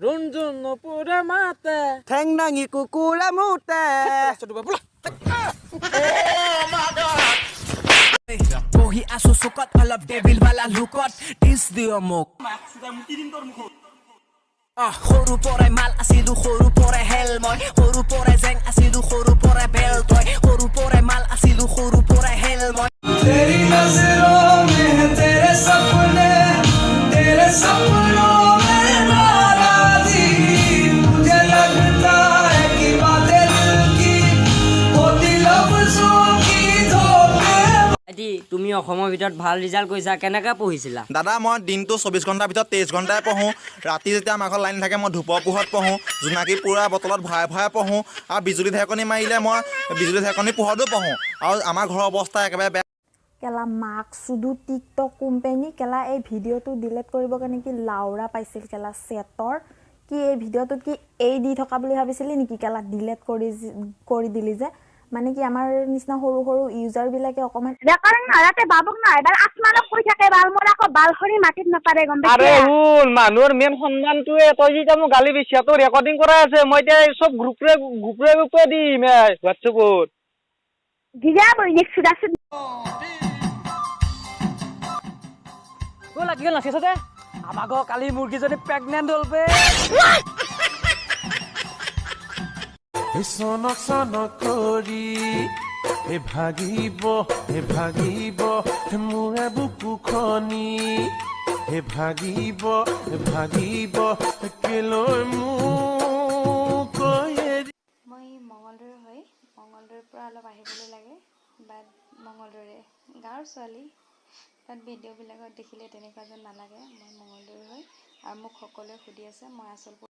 Runjun no pura mate. ঠেং দাঙি কুকুৰা মুতে বহি আছো চুকত অলপ ডেভিল বালা লুকত টিচ দিও মোক সৰু পৰাই মাল আছিলো সৰু পৰাই হেল মই সৰু পৰাই জেং আছিলো সৰু পৰাই বেল তই সৰু পৰাই মাল আছিলো সৰু পৰাই হেল মই তেৰি নজৰো মে তেৰে সপনে মে নাৰাজি মুঝে লগতা है कि बातें दिल की होती लफ्जों की धोखे আজি তুমি অসমৰ ভিতৰত ভাল ৰিজাল্ট কৰিছা কেনেকৈ পঢ়িছিলা দাদা মই দিনটো 24 ঘণ্টাৰ ভিতৰত 23 ঘণ্টাই পঢ়োঁ ৰাতি যেতিয়া আমাৰ ঘৰত লাইন থাকে মই ধূপৰ পোহৰত পঢ়োঁ জোনাকী পুৰা বটলত ভৰাই ভৰাই পঢ়োঁ আৰু বিজুলী ঢেৰেকনি মাৰিলে মই বিজুলী ঢেৰেকনি পোহৰতো পঢ়োঁ আৰু আমাৰ ঘৰৰ অৱস্থা একেবাৰে বেয়া কেলা মাক শুধু টিকটক কোম্পানী কেলা এই ভিডিঅ'টো ডিলিট কৰিব কাৰণে কি লাউৰা পাইছিল কেলা সেটৰ কি এই ভিডিঅ'টো কি এই দি থকা বুলি ভাবিছিলি নেকি কেলা ডিলিট কৰি দিলি যে মানে কি আমাৰ নিচিনা সৰু সৰু ইউজাৰ বিলাকে অকমান ৰেকৰ্ডিং নাৰাতে বাবুক না এবাৰ আসমানক কৈ থাকে বাল মোৰ আকৌ বাল খৰি মাটিত নাপাৰে গম আৰে পাইছা শুন মানুহৰ মেইন সন্মানটোৱে তই যেতিয়া মোক গালি বেছি তোৰ ৰেকৰ্ডিং কৰাই আছে মই এতিয়া চব গ্ৰুপে দিম হোৱাটছএপত দিজা বই নেক্সট সুদাছ ও লাগি গ'ল নাচিছ দে আমাৰ ঘৰ কালি মুৰ্গীজনী প্ৰেগনেণ্ট হ'ল বে সনক সনক কৰি ভাগিব মোৰে বুকুখনি ভাগিব কেলৈ মোক মই মঙলদৈৰ হয় মঙলদৈৰ পৰা অলপ আহিবলৈ লাগে বাট মঙলদৈৰে গাঁৱৰ ছোৱালী তাত ভিডিঅ'বিলাকত দেখিলে তেনেকুৱা যেন নালাগে মই মঙলদৈৰ হয় আৰু মোক সকলোৱে সুধি আছে মই আচল